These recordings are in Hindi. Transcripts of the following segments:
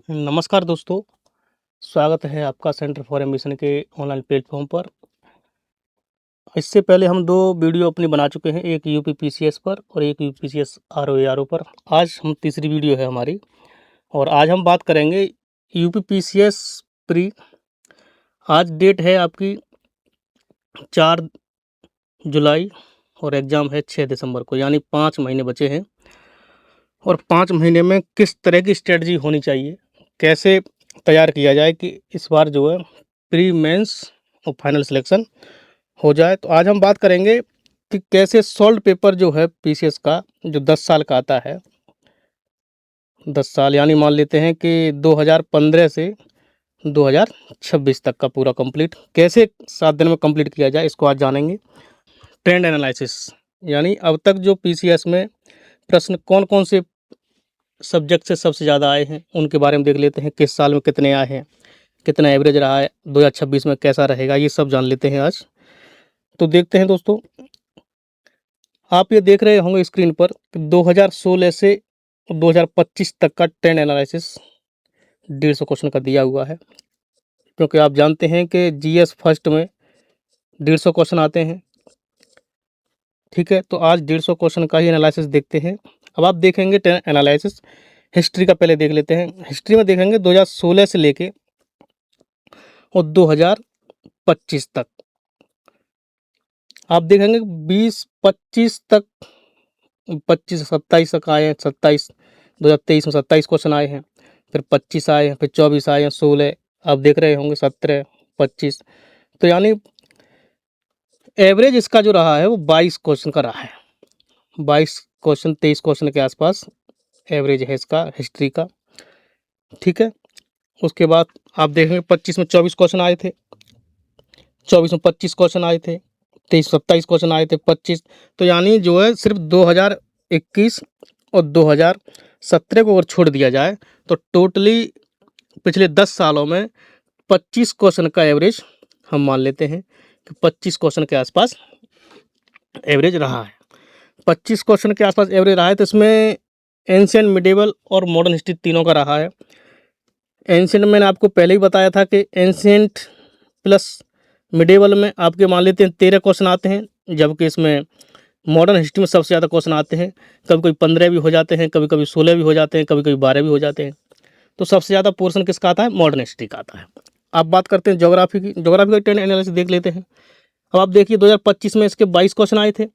नमस्कार दोस्तों, स्वागत है आपका सेंटर फॉर एम्बिशन के ऑनलाइन प्लेटफॉर्म पर। इससे पहले हम 2 वीडियो अपनी बना चुके हैं, एक यूपी पीसीएस पर और एक यूपी पीसीएस आरओ पर। आज हम तीसरी वीडियो है हमारी और आज हम बात करेंगे यूपी पीसीएस प्री। आज डेट है आपकी 4 जुलाई और एग्ज़ाम है 6 दिसंबर को, यानी 5 महीने बचे हैं। और 5 महीने में किस तरह की स्ट्रेटजी होनी चाहिए, कैसे तैयार किया जाए कि इस बार जो है प्री मेंस और फाइनल सिलेक्शन हो जाए। तो आज हम बात करेंगे कि कैसे सॉल्व पेपर जो है पीसीएस का, जो 10 साल का आता है, 10 साल यानी मान लेते हैं कि 2015 से 2026 तक का पूरा कंप्लीट, कैसे 7 दिन में कंप्लीट किया जाए, इसको आज जानेंगे। ट्रेंड एनालिसिस यानी अब तक जो पीसीएस में प्रश्न कौन कौन से सब्जेक्ट से सबसे ज़्यादा आए हैं उनके बारे में देख लेते हैं। किस साल में कितने आए हैं, कितना एवरेज रहा है, 2026 में कैसा रहेगा, ये सब जान लेते हैं आज। तो देखते हैं दोस्तों, आप ये देख रहे होंगे स्क्रीन पर कि 2016 से 2025 तक का ट्रेंड एनालिसिस 150 क्वेश्चन का दिया हुआ है। क्योंकि आप जानते हैं कि जीएस फर्स्ट में 150 क्वेश्चन आते हैं, ठीक है। तो आज 150 क्वेश्चन का ही एनालिसिस देखते हैं। अब आप देखेंगे ट्रेंड एनालिसिस, हिस्ट्री का पहले देख लेते हैं। हिस्ट्री में देखेंगे 2016 से लेके और 2025 तक आप देखेंगे 20-25 तक, 25-27 तक आए हैं। 2023 में 27 क्वेश्चन आए हैं, फिर 25 आए हैं, फिर 24 आए हैं, 16 आप देख रहे होंगे, 17, 25। तो यानी एवरेज इसका जो रहा है वो 22 क्वेश्चन का रहा है। 22 क्वेश्चन, 23 क्वेश्चन के आसपास एवरेज है इसका हिस्ट्री का, ठीक है। उसके बाद आप देखेंगे 25 में 24 क्वेश्चन आए थे, 24 में 25 क्वेश्चन आए थे, 23-27 क्वेश्चन आए थे, 25। तो यानी जो है सिर्फ 2021 और 2017 को अगर छोड़ दिया जाए तो टोटली पिछले 10 सालों में 25 क्वेश्चन का एवरेज हम मान लेते हैं कि 25 क्वेश्चन के आसपास एवरेज रहा है। 25 क्वेश्चन के आसपास एवरेज रहा है, तो इसमें एंशिएंट, मिडिवल और मॉडर्न हिस्ट्री तीनों का रहा है। एंशिएंट मैंने आपको पहले ही बताया था कि एंशिएंट प्लस मिडिवल में आपके मान लेते हैं 13 क्वेश्चन आते हैं, जबकि इसमें मॉडर्न हिस्ट्री में सबसे ज़्यादा क्वेश्चन आते हैं। कभी कभी 15 भी हो जाते हैं, कभी कभी 16 भी हो जाते हैं, कभी कभी 12 भी हो जाते हैं। तो सबसे ज़्यादा पोर्शन किसका आता है? मॉडर्न हिस्ट्री का आता है। अब बात करते हैं ज्योग्राफी की। ज्योग्राफी का ट्रेंड एनालिसिस देख लेते हैं। अब आप देखिए 2025 में इसके 22 क्वेश्चन आए थे,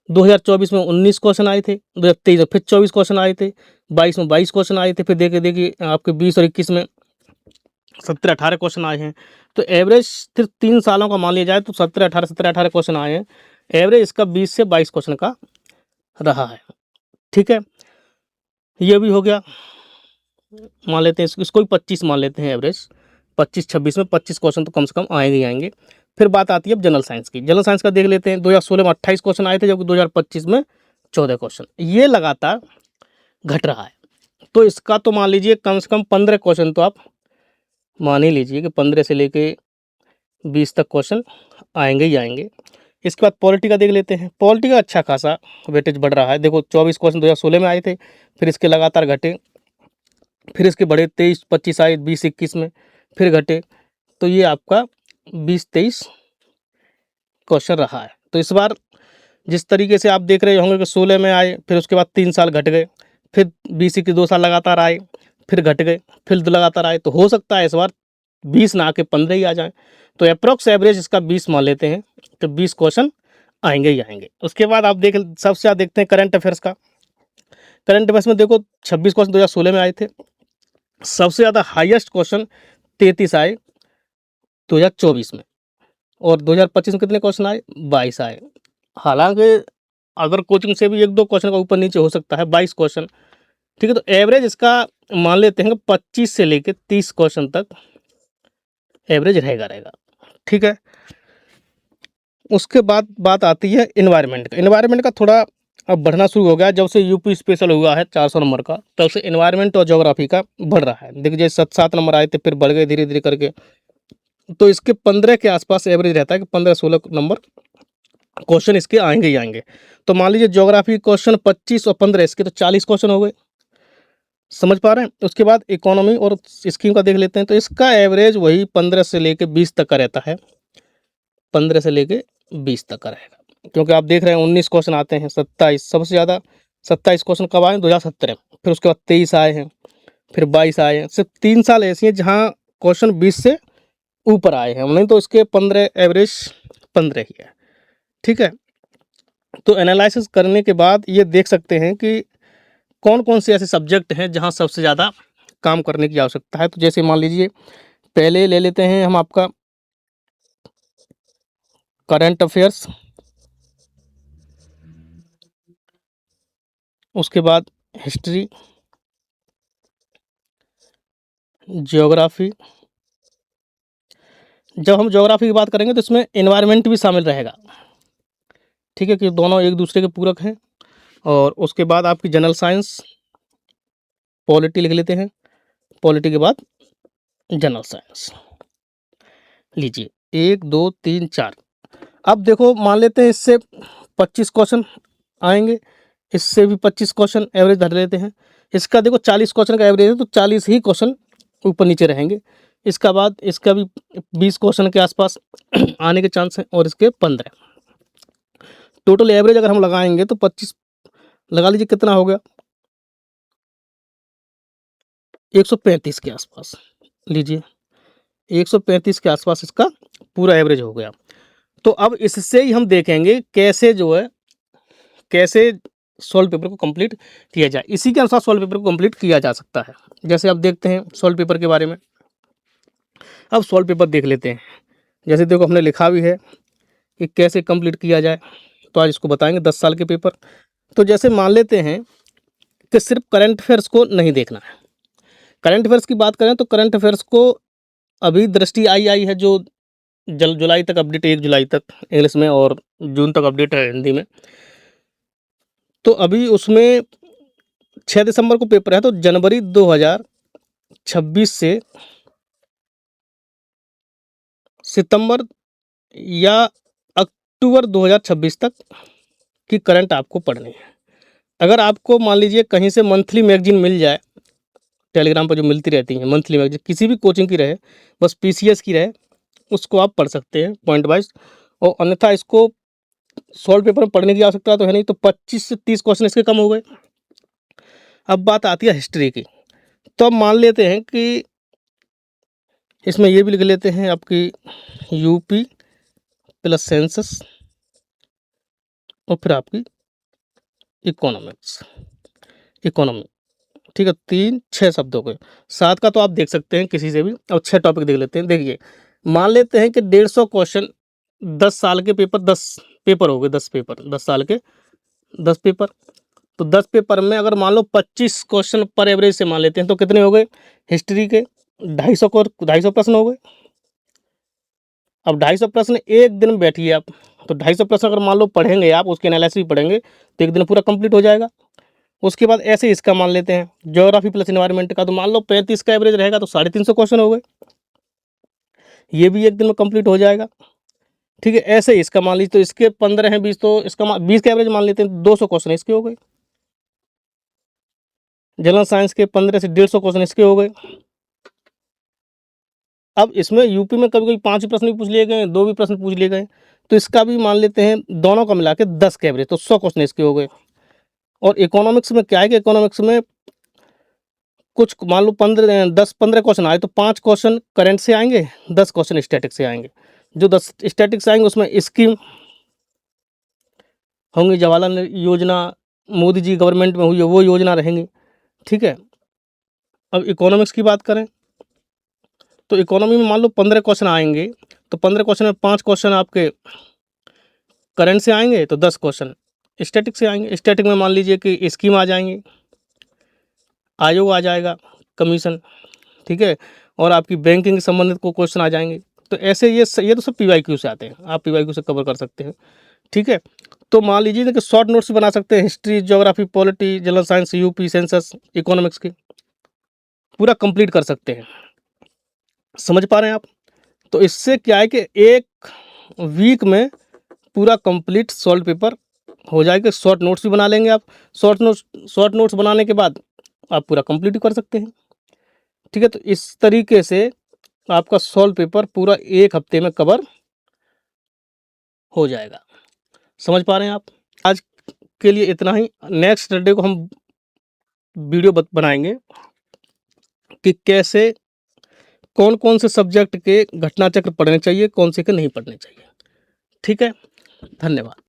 2024 में 19 क्वेश्चन आए थे, 2023 में फिर 24 क्वेश्चन आए थे, 22 में 22 क्वेश्चन आए थे, फिर देखिए आपके 20 और 21 में 17-18 क्वेश्चन आए हैं। तो एवरेज सिर्फ 3 सालों का मान लिया जाए तो 17-18 क्वेश्चन आए हैं। एवरेज इसका 20 से 22 क्वेश्चन का रहा है, ठीक है। ये भी हो गया, मान लेते हैं इसको भी 25 मान लेते हैं एवरेज। 25-26 में 25 क्वेश्चन तो कम से कम आएंगे ही आएंगे। फिर बात आती है अब जनरल साइंस की। जनरल साइंस का देख लेते हैं। 2016 में 28 क्वेश्चन आए थे, जबकि 2025 में 14 क्वेश्चन। ये लगातार घट रहा है, तो इसका तो मान लीजिए कम से कम 15 क्वेश्चन तो आप मान ही लीजिए कि 15 से लेके 20 तक क्वेश्चन आएंगे ही आएंगे। इसके बाद पॉलिटी का देख लेते हैं। पॉलिटी का अच्छा खासा वेटेज बढ़ रहा है। देखो 24 क्वेश्चन 2016 में आए थे, फिर इसके लगातार घटे, फिर इसके बढ़े 23-25 आए, 20-21 में फिर घटे। तो ये आपका 20-23 क्वेश्चन रहा है। तो इस बार जिस तरीके से आप देख रहे होंगे कि 16 में आए, फिर उसके बाद 3 साल घट गए, फिर 20-21 2 साल लगातार आए, फिर घट गए, फिर लगातार आए। तो हो सकता है इस बार 20 ना आके 15 ही आ जाए। तो अप्रॉक्स एवरेज इसका 20 मान लेते हैं, तो 20 क्वेश्चन आएंगे ही आएंगे। उसके बाद आप सबसे ज़्यादा देखते हैं करंट अफेयर्स का। करंट अफेयर्स में देखो 26 क्वेश्चन 2016 में आए थे, सबसे ज़्यादा हाईएस्ट क्वेश्चन 33 आए 2024 में, और 2025 में कितने क्वेश्चन आए? 22 आए। हालांकि अगर कोचिंग से भी 1-2 क्वेश्चन का ऊपर नीचे हो सकता है, 22 क्वेश्चन, ठीक है। तो एवरेज इसका मान लेते हैं कि 25 से लेके 30 क्वेश्चन तक एवरेज रहेगा, ठीक है। उसके बाद बात आती है इन्वायरमेंट का। इन्वायरमेंट का थोड़ा अब बढ़ना शुरू हो गया, जब से यूपी स्पेशल हुआ है 400 नंबर का, तब से इन्वायरमेंट और ज्योग्राफी का बढ़ रहा है। देखिए 7 नंबर आए थे, फिर बढ़ गए धीरे धीरे करके। तो इसके 15 के आसपास एवरेज रहता है कि 15-16 नंबर क्वेश्चन इसके आएंगे ही आएंगे। तो मान लीजिए ज्योग्राफी क्वेश्चन 25 और 15 इसके तो 40 क्वेश्चन हो गए, समझ पा रहे हैं। उसके बाद इकोनॉमी और स्कीम का देख लेते हैं। तो इसका एवरेज वही 15 से लेके 20 तक का रहता है, 15 से लेके 20 तक का रहेगा, क्योंकि आप देख रहे हैं 19 क्वेश्चन आते हैं, 27 सबसे ज़्यादा 27 क्वेश्चन कब आए? 2017। फिर उसके बाद 23 आए हैं, फिर 22 आए हैं। सिर्फ 3 साल ऐसी हैं जहाँ क्वेश्चन 20 से ऊपर आए हैं, नहीं तो इसके 15 एवरेज 15 ही है। ठीक है, तो एनालिसिस करने के बाद ये देख सकते हैं कि कौन कौन से ऐसे सब्जेक्ट हैं जहाँ सबसे ज़्यादा काम करने की आवश्यकता है। तो जैसे मान लीजिए पहले ले लेते हैं हम आपका करंट अफेयर्स, उसके बाद हिस्ट्री, ज्योग्राफी। जब हम ज्योग्राफी की बात करेंगे तो इसमें एनवायरनमेंट भी शामिल रहेगा, ठीक है, कि दोनों एक दूसरे के पूरक हैं। और उसके बाद आपकी जनरल साइंस, पॉलिटी लिख लेते हैं, पॉलिटी के बाद जनरल साइंस। लीजिए 1 2 3 4। अब देखो मान लेते हैं इससे 25 क्वेश्चन आएंगे, इससे भी 25 क्वेश्चन एवरेज धर लेते हैं। इसका देखो 40 क्वेश्चन का एवरेज है, तो 40 ही क्वेश्चन ऊपर नीचे रहेंगे। इसका बाद इसका भी 20 क्वेश्चन के आसपास आने के चांस हैं, और इसके 15। टोटल एवरेज अगर हम लगाएंगे तो 25 लगा लीजिए, कितना हो गया? 135 के आसपास। लीजिए 135 के आसपास इसका पूरा एवरेज हो गया। तो अब इससे ही हम देखेंगे कैसे जो है, कैसे सॉल्व पेपर को कंप्लीट किया जाए। इसी के अनुसार सॉल्व पेपर को कंप्लीट किया जा सकता है। जैसे अब देखते हैं सॉल्व पेपर के बारे में। अब सॉल्व पेपर देख लेते हैं। जैसे देखो हमने लिखा भी है कि कैसे कंप्लीट किया जाए, तो आज इसको बताएंगे 10 साल के पेपर। तो जैसे मान लेते हैं कि सिर्फ करंट अफेयर्स को नहीं देखना है। करंट अफेयर्स की बात करें तो करंट अफेयर्स को अभी दृष्टि आई है, जो जुलाई तक अपडेट, 1 जुलाई तक इंग्लिश में, और जून तक अपडेट है हिंदी में। तो अभी उसमें 6 दिसंबर को पेपर है, तो जनवरी 2026 से सितंबर या अक्टूबर 2026 तक की करंट आपको पढ़नी है। अगर आपको मान लीजिए कहीं से मंथली मैगजीन मिल जाए, टेलीग्राम पर जो मिलती रहती हैं मंथली मैगजीन, किसी भी कोचिंग की रहे, बस पीसीएस की रहे, उसको आप पढ़ सकते हैं पॉइंट वाइज। और अन्यथा इसको सॉल्व पेपर में पढ़ने की आवश्यकता तो है नहीं, तो 25 से 30 क्वेश्चन इसके कम हो गए। अब बात आती है हिस्ट्री की। तो अब मान लेते हैं कि इसमें ये भी लिख लेते हैं आपकी यूपी प्लस सेंसस, और फिर आपकी इकोनॉमिक्स, इकोनॉमी। ठीक है, 3-6 शब्दों के 7 का तो आप देख सकते हैं किसी से भी। और 6 टॉपिक देख लेते हैं। देखिए मान लेते हैं कि 150 क्वेश्चन, 10 साल के पेपर, 10 पेपर हो गए, 10 पेपर, 10 साल के 10 पेपर। तो 10 पेपर में अगर मान लो 25 क्वेश्चन पर एवरेज से मान लेते हैं, तो कितने हो गए? हिस्ट्री के 250 प्रश्न हो गए। अब 250 प्रश्न एक दिन में बैठिए आप, तो 250 प्रश्न अगर मान लो पढ़ेंगे आप, उसके एनालिसिस भी पढ़ेंगे, तो एक दिन पूरा कंप्लीट हो जाएगा। उसके बाद ऐसे इसका मान लेते हैं ज्योग्राफी प्लस एनवायरनमेंट का, तो मान लो 35 का एवरेज रहेगा, तो 350 क्वेश्चन हो गए, ये भी एक दिन में कंप्लीट हो जाएगा। ठीक है, ऐसे ही इसका मान लीजिए, तो इसके 15 हैं, 20, तो इसका 20 का एवरेज मान लेते हैं, 200 क्वेश्चन इसके हो गए। जनरल साइंस के 15 से 150 क्वेश्चन इसके हो गए। अब इसमें यूपी में कभी कभी 5 प्रश्न भी पूछ लिए गए, 2 भी प्रश्न पूछ लिए गए, तो इसका भी मान लेते हैं दोनों का मिला के 10 के एवरेज, तो 100 क्वेश्चन इसके हो गए। और इकोनॉमिक्स में क्या है कि इकोनॉमिक्स में कुछ मान लो 10-15 क्वेश्चन आए, तो 5 क्वेश्चन करंट से आएंगे, 10 क्वेश्चन स्टैटिक से आएंगे। जो 10 स्टैटिक से आएंगे उसमें स्कीम होंगी, जवाहरलाल योजना, मोदी जी गवर्नमेंट में हुई है वो योजना रहेंगी। ठीक है, अब इकोनॉमिक्स की बात करें तो इकोनॉमी में मान लो 15 क्वेश्चन आएंगे, तो 15 क्वेश्चन में 5 क्वेश्चन आपके करंट से आएंगे, तो 10 क्वेश्चन स्टैटिक से आएंगे। स्टैटिक में मान लीजिए कि स्कीम आ जाएंगी, आयोग आ जाएगा, कमीशन, ठीक है, और आपकी बैंकिंग से संबंधित को क्वेश्चन आ जाएंगे। तो ऐसे ये तो सब पीवाईक्यू से आते हैं, आप पीवाईक्यू से कवर कर सकते हैं। ठीक है, तो मान लीजिए ना कि शॉर्ट नोट्स बना सकते हैं, history, geography, polity, general science, UP, census, economics की पूरा कंप्लीट कर सकते हैं। समझ पा रहे हैं आप? तो इससे क्या है कि एक वीक में पूरा कंप्लीट सॉल्व पेपर हो जाएगा। शॉर्ट नोट्स भी बना लेंगे आप। शॉर्ट नोट्स बनाने के बाद आप पूरा कंप्लीट कर सकते हैं। ठीक है, तो इस तरीके से आपका सॉल्व पेपर पूरा 1 हफ्ते में कवर हो जाएगा। समझ पा रहे हैं आप? आज के लिए इतना ही। नेक्स्ट सैटरडे को हम वीडियो बनाएंगे कि कैसे कौन-कौन से सब्जेक्ट के घटना चक्र पढ़ने चाहिए, कौन से के नहीं पढ़ने चाहिए। ठीक है? धन्यवाद।